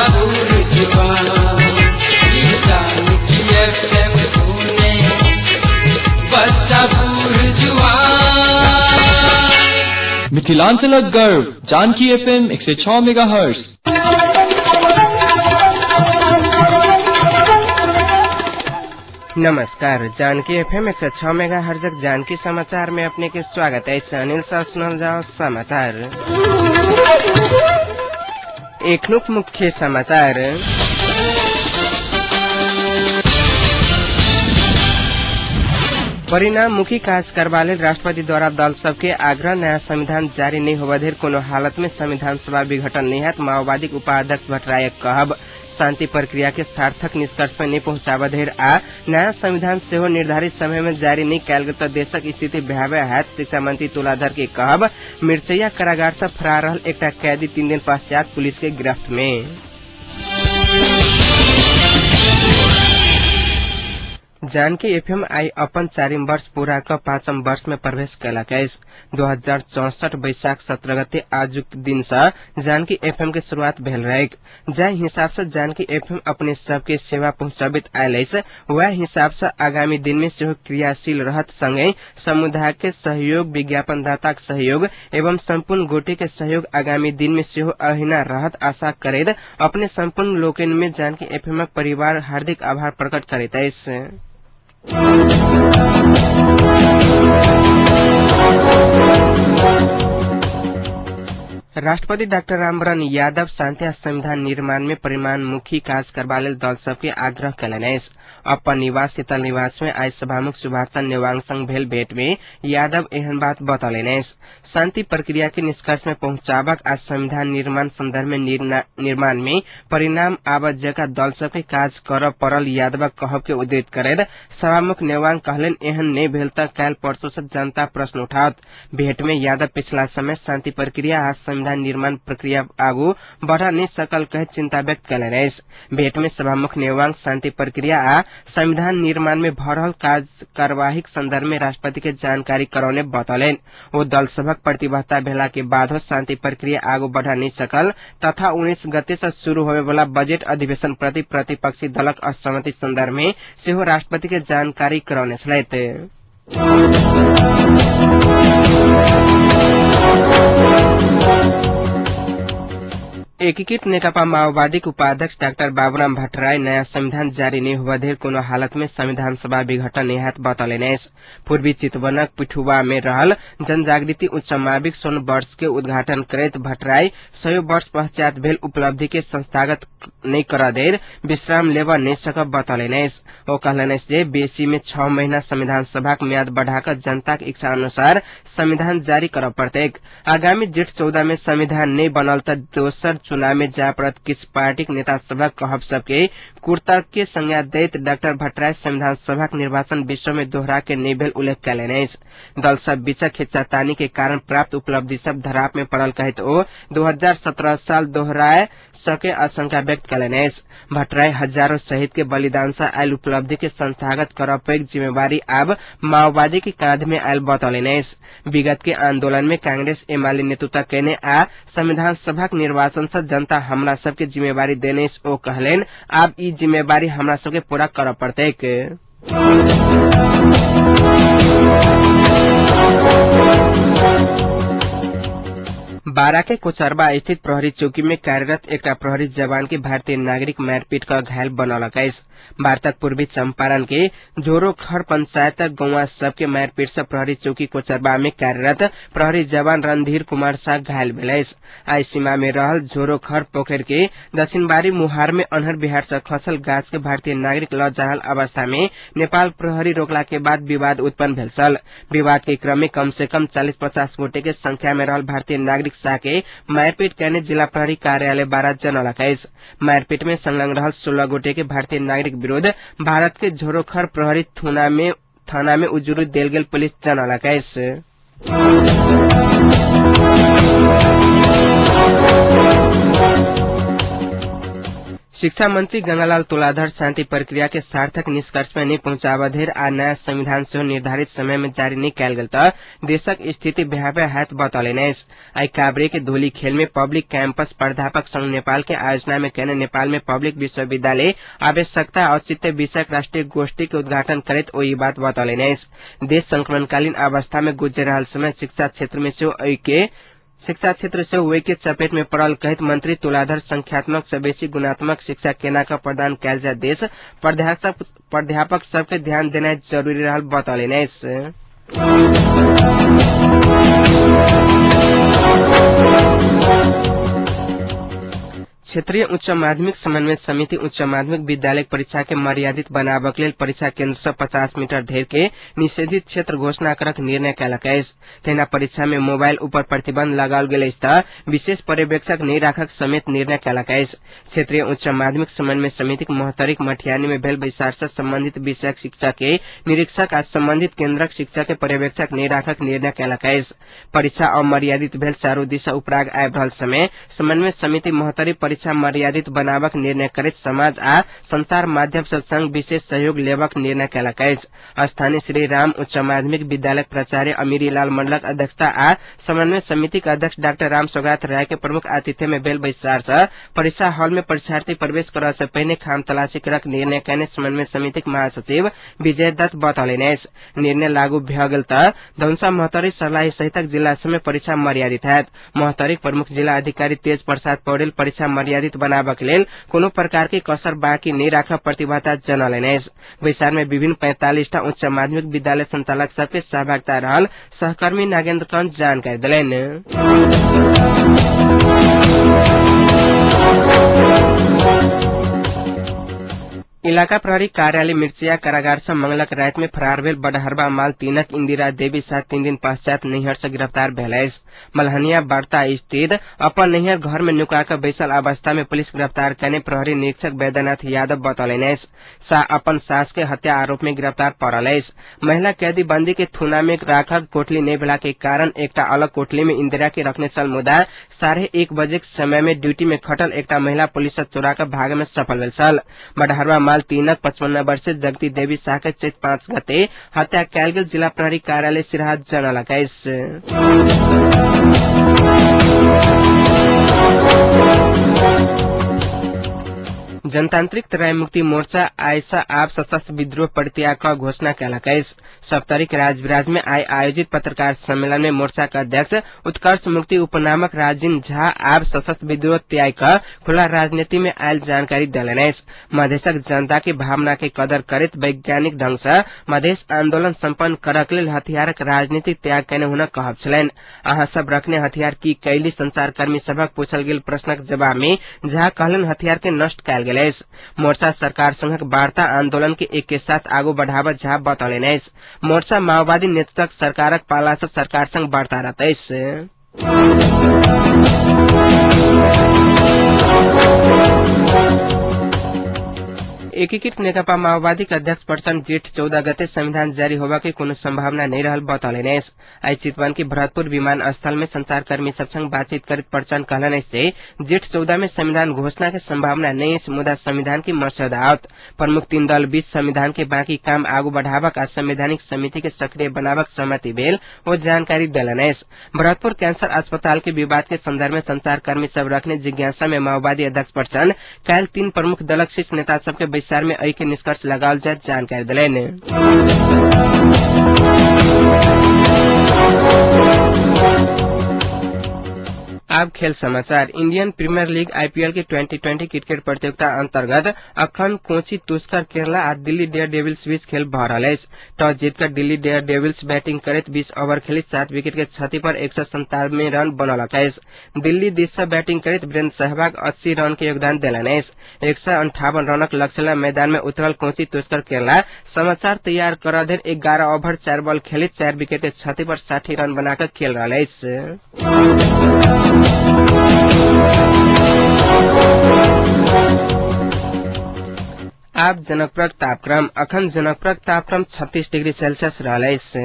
बुर्जुआ Janaki FM सुने बच्चा बुर्जुआ। मिथिलांचलक गर्व जानकी एफएम 106 मेगाहर्ट्ज। नमस्कार, जानकी एफएम 106 मेगाहर्ट्ज जानकी समाचार में अपने के स्वागत है। अनिल सा सुनल जाओ समाचार। एकनुक मुख्य समाचार। परिणाममुखी कार्य करवाले राष्ट्रपति द्वारा दल सबके आग्रह नया संविधान जारी नहीं होवा धेर कोनो हालत में संविधान सभा विघटन नहीं है। माओवादी उपाध्यक्ष भट्टराय कहब शांति प्रक्रिया के सार्थक निष्कर्ष में नहीं पहुंचावा धेर आ नया संविधान से हो निर्धारित समय में जारी नहीं कैल गए तो देशक स्थिति भयावह है। शिक्षा मंत्री तुलाधर के कहब मिर्चैया कारागार से फरार रहल एकटा कैदी 3 दिन पश्चात पुलिस के गिरफ्त में। जानकी एफएम आई अपन 4 वर्ष पूरा कर 5म वर्ष में प्रवेश कैलक। 2064 वैशाख 17 गते आज दिन से जानकी एफएम के शुरुआत भेल रहे। जै हिसाब से जानकी एफएम अपने सबके सेवा पहुंचाबित आयल वह हिसाब से आगामी दिन में सेहो क्रियाशील रहत। संगे समुदाय के सहयोग, विज्ञापनदाता के सहयोग एवं संपूर्ण गोटे के सहयोग आगामी दिन में सेहो अहिना रहत आशा करैत अपने संपूर्ण लोकन में जानकी एफएम परिवार हार्दिक आभार प्रकट करैत अछि। राष्ट्रपति डॉक्टर रामवरण यादव शांति संविधान निर्माण में परिणाममुखी कार्य करवाले दल सबके आग्रह कयलनि। अपन निवास शीतल निवास में आज सभामुख सुभाष नेवांग संग भेल भेंट में यादव एहन बात बतौलनि। शांति प्रक्रिया के निष्कर्ष में पहुंचाबक आज संविधान निर्माण संदर्भ में निर्माण में परिणाम आबद जगह दल सबके कार्य कर पड़ल यादव कहब के उद्धृत करैत सभामुख नेवांग कहलन एहन नहीं भेल त काल परसों से जनता प्रश्न उठावत। भेंट में यादव पिछला समय शांति प्रक्रिया आ संविधान निर्माण प्रक्रिया आगू बढ़ा नहीं सकल कह चिंता व्यक्त कयलनि। भेंट में सभामुख नेवांग शांति प्रक्रिया आ संविधान निर्माण में भ रहल कार्यवाही संदर्भ में राष्ट्रपति के जानकारी करौने बतौलन। वो दल सभक प्रतिबद्धता भेला के बाद हो शांति प्रक्रिया आगू बढ़ा नहीं सकल तथा 19 गते से शुरू होने वाला बजट अधिवेशन प्रति प्रतिपक्षी दलक असहमति संदर्भ में सेहो राष्ट्रपति के जानकारी करौने छलैथ। एकीकृत नेकपा माओवादी के उपाध्यक्ष डॉक्टर बाबूराम भट्टराय नया संविधान जारी नहीं हुआ धेर कोनो हालत में संविधान सभा विघटन नहीं हाथ बतौलनि। पूर्वी चितवनक पिठुआ में रहल जनजागृति उच्च माविक स्वर्ण वर्ष के उद्घाटन करैत भट्टराय 100 वर्ष पश्चात भेल उपलब्धि के संस्थागत नहीं करा देर विश्राम लेवा नहीं सकब बतौलनि। वो कहलनि जे बेसी में 6 महीना संविधान सभा के म्याद बढ़ाकर जनता के इच्छा अनुसार संविधान जारी कर पड़ते। आगामी जेठ 14 में संविधान नहीं बनल त दोसर चुनाव में जा पड़त किस पार्टी के नेता सभा कहब सबके कुर्तर्क के संज्ञा दैत डॉक्टर भट्टराय संविधान सभा के निर्वाचन विश्व में दोहरा के नहीं भेल उल्लेख कयलनि। दल सब बीचक खिंचातानी के कारण प्राप्त उपलब्धि सब धराप में पड़ल कहत ओ 2017 साल दोहराए सके आशंका व्यक्त कयलनि। भट्टराय हजारों शहीद के बलिदान से आयल उपलब्धि के संस्थागत करब पैघ जिम्मेवारी अब माओवादी के कांध में आयल बतौलनि। विगत के आंदोलन में कांग्रेस एमाले नेतृत्व केने आ संविधान सभा के निर्वाचन से जनता हमरा सबके जिम्मेवारी देने ओ कहलेन अब ई जिम्मेवारी हमरा सबके पूरा कर पड़ते। बारा के कोचरबा स्थित प्रहरी चौकी में कार्यरत एक प्रहरी जवान के भारतीय नागरिक मारपीट कर घायल बनौलक। भारत पूर्वी चंपारण के झोरोखर पंचायत गौवा सबके मारपीट से प्रहरी चौकी कोचरबा में कार्यरत प्रहरी जवान रणधीर कुमार शाह घायल भेल। आई सीमा में रहल झोरोखर पोखर के दक्षिणबारी मुहार में अनहर बिहार से खसल गाछ के भारतीय नागरिक ल जाहल अवस्था में नेपाल प्रहरी रोकला के बाद विवाद उत्पन्न भेल। विवाद के क्रम में कम से कम 40-50 गोटे के संख्या में रहल भारतीय नागरिक शाह के मारपीट करने जिला प्रहरी कार्यालय बारा जनौलक। मारपीट में संलग्न रहल 16 गोटे के भारतीय नागरिक विरुद्ध भारत के झोरोखर प्रहरी थाना में उजुरी देल गेल पुलिस जनौलक। शिक्षा मंत्री गंगालाल तुलाधर शान्ति प्रक्रिया के सार्थक निष्कर्ष में नहीं पहुंचावधेर आ नया संविधान से निर्धारित समय में जारी नहीं कैल गेल त देशक स्थिति भयावह हैत बतौलेन। आई काभ्रे के धोली खेल में पब्लिक कैंपस प्राध्यापक संघ नेपाल के आयोजना में कहने नेपाल में पब्लिक विश्वविद्यालय आवश्यकता औचित्य विषयक राष्ट्रीय गोष्ठी के उद्घाटन करत ओ बात बतौलेन। देश संक्रमणकालीन अवस्था में गुजर रहा समय शिक्षा क्षेत्र से वे के चपेट में पड़ल कहित मंत्री तुलाधर संख्यात्मक से बेसी गुणात्मक शिक्षा केना का प्रदान कैल जाय देश प्राध्यापक सबके ध्यान देना जरूरी रहल बतौलेन। क्षेत्रीय उच्च माध्यमिक समन्वय समिति उच्च माध्यमिक विद्यालय परीक्षा के मर्यादित बनाबक लेल परीक्षा केन्द्र से 50 मीटर धेर के निषेधित क्षेत्र घोषणा करक निर्णय कयलक अछि। तेना परीक्षा में मोबाइल ऊपर प्रतिबंध लगाओल गेल अछि त विशेष पर्यवेक्षक नहीं राखक समेत निर्णय कयलक अछि। क्षेत्रीय उच्च माध्यमिक समन्वय समिति मोहतरिक मठियानी में भेल बैसार से संबंधित विषयक शिक्षा के निरीक्षक आ संबंधित केन्द्रक शिक्षा के पर्यवेक्षक नहीं राखक निर्णय कयलक अछि। परीक्षा अमर्यादित भेल चारू दिशा उपराग आबि रहल समय समन्वय समिति मोहतरी परीक्षा मर्यादित बनावक निर्णय करैत समाज आ संचार माध्यम सब संग विशेष सहयोग लेबक निर्णय कयलक अछि। स्थानीय श्री राम उच्च माध्यमिक विद्यालय प्राचार्य अमीरी लाल मंडलक अध्यक्षता आ समन्वय समिति के अध्यक्ष डाक्टर राम सौगात राय के प्रमुख आतिथ्य में भेल बैसार से परीक्षा हॉल में परीक्षार्थी प्रवेश करने से पहले खाम तलाशी करक निर्णय कहने समन्वय समिति के महासचिव विजय दत्त बतौलेन। निर्णय लागू भ गेल त धनुषा मोहतरी सर्लाही सहितक जिला में परीक्षा मर्यादित हैत। मोहतरी प्रमुख जिला अधिकारी तेज प्रसाद पौडेल परीक्षा मर्यादित बनाबक लेल कोनो प्रकार की कसर बाकी नहीं राखब प्रतिबद्धता जनौलेन। बैसार में विभिन्न 45टा उच्च माध्यमिक विद्यालय संचालक सबके सहभागिता रहल सहकर्मी नागेन्द्र कंज जानकारी दिलेन। इलाका प्रहरी कार्यालय मिर्चिया कारागार से मंगलक रात में फरार भेल बडहरबा माल 3 इंदिरा देवी साथ 3 दिन पश्चात नैहर से गिरफ्तार भेल। मलहनिया बार्ता स्थित अपन नैहर घर में नुकाकर बैसल अवस्था में पुलिस गिरफ्तार करने प्रहरी निरीक्षक वैद्यनाथ यादव बतौलेन। शाह अपन सास के हत्या आरोप में गिरफ्तार पड़ल। महिला कैदी बंदी के थुना में राखक कोठली नहीं भेला के कारण एकटा अलग कोठली में इंदिरा के रखने सल मुदा 1:30 बजे के समय में ड्यूटी में खटल एकटा महिला पुलिस से चोरा कर भागे में सफल भेल सल। बडहरबा माल 55 वर्षीय जगती देवी शाह के चैत 5 गते हत्या कयल गेल जिला प्रहरी कार्यालय सिराहा जनौलक अछि। जनतांत्रिक तराई मुक्ति मोर्चा आयसा आप सशस्त्र विद्रोह परित्याग का घोषणा कयलक अछि। सप्तरी के राजविराज में आई आयोजित पत्रकार सम्मेलन में मोर्चा का अध्यक्ष उत्कर्ष मुक्ति उपनामक राजिन झा आप सशस्त्र विद्रोह त्याग का खुला राजनीति में आयल जानकारी दिलन। मधेशक जनता की भावना के कदर करत वैज्ञानिक ढंग से मधेश आंदोलन संपन्न करक लेल हथियारक राजनीतिक त्याग कयने हुनक कहब छलनि। अहाँ सब रखने हथियार की कैली संचारकर्मी सबक पूछल गेल प्रश्नक जवाब में झा कहलन हथियार के नष्ट कयल गेल। मोर्चा सरकार संघक वार्ता आंदोलन के एक के साथ आगू बढ़ावा झा बतौलेन। मोर्चा माओवादी नेतृत्वक सरकारक पाला से सरकार संग वार्तारत अछि। एकीकृत नेकपा माओवादी के अध्यक्ष प्रचंड जेठ 14 गते संविधान जारी होबा के कोनो संभावना नहीं रहल बतौलेन। आई चितवन के भरतपुर विमानस्थल में संचारकर्मी सब संग बातचीत करत प्रचंड कहलन से जेठ 14 में संविधान घोषणा के संभावना नहीं मुदा संविधान की मसौदा आवत प्रमुख 3 दल बीच संविधान के बाकी काम आगू बढ़ावक आ संवैधानिक समिति के सक्रिय बनावक सहमति भेल वो जानकारी दिलन। भरतपुर कैंसर अस्पताल के विवाद के संदर्भ में संचारकर्मी सब रखने जिज्ञासा में माओवादी अध्यक्ष प्रचंड काल 3 प्रमुख दलक शीर्ष नेता सबके बैसार में ऐके निष्कर्ष लगाओल जाए जानकारी दिलेन। अब खेल समाचार। इंडियन प्रीमियर लीग आईपीएल के 2020 क्रिकेट प्रतियोगिता अंतर्गत अखन कोची तुस्कर केरला आ दिल्ली डेयर डेविल्स बीच खेल भ रहल अछि। टॉस जीतकर दिल्ली डेयर डेविल्स बैटिंग करैत 20 ओवर खेली 7 विकेट के क्षति पर 197 रन बनौलक अछि। दिल्ली दिस से बैटिंग करैत वीरेंद्र सहवाग 80 रन के योगदान देलन अछि। 158 रनक लक्ष्य मैदान में उतरल कोची तुस्कर केरला समाचार तैयार कर धरि 11 ओवर 4 बॉल खेलित 4 विकेट के क्षति पर 60 रन बनाकर खेल रहल अछि। अब जनकपुरक तापक्रम। अखन जनकपुरक तापक्रम 36 डिग्री सेल्सियस रहल अछि।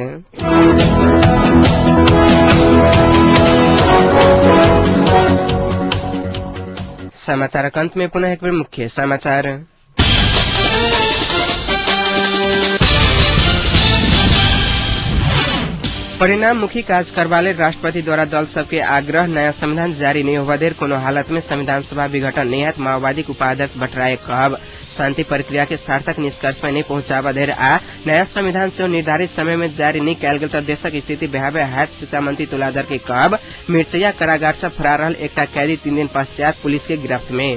समाचारक अंत में पुनः एक बार मुख्य समाचार। परिणाममुखी काज करवाले राष्ट्रपतिद्वारा दल सबके आग्रह नयाँ संविधान जारी नहीं होवा देर कोनो हालत में संविधान सभा विघटन नेहात माओवादी उपाध्यक्ष भट्टराय कहब शांति प्रक्रिया के सार्थक निष्कर्ष में नहीं पहुंचावा देर आ नया संविधान से निर्धारित समय में जारी नहीं कैल गेल तो देशक स्थिति बेहाबे हाथ शिक्षा मंत्री तुलाधर के कहब मिर्चैया कारागार से फरार रहल एकटा कैदी 3 दिन पश्चात पुलिस के गिरफ्त में।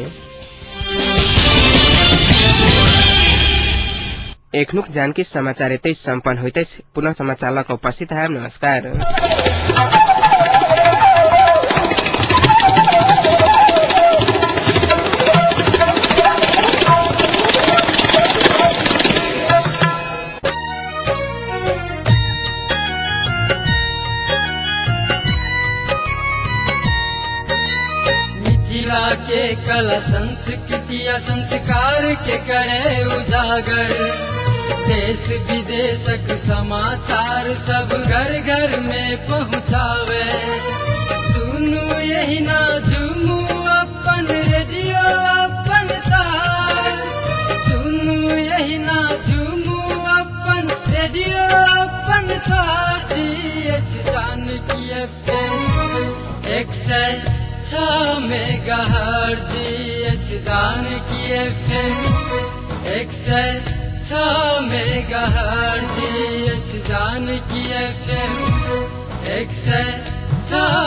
एकनुक जानकी समाचार एतै सम्पन्न होइतै पुनः समाचार लक उपस्थित है। नमस्कार। मिथिला के कला संस्कृति संस्कार के करे उजागर देश विदेशक समाचार सब घर घर में पहुँचावे सुनू यही ना झूमू अपन रेडियो अपन तार सुनू यही ना झूमू अपन रेडियो अपन तार Janaki FM 106 megahertz Janaki FM 106 megahertz Janaki FM 106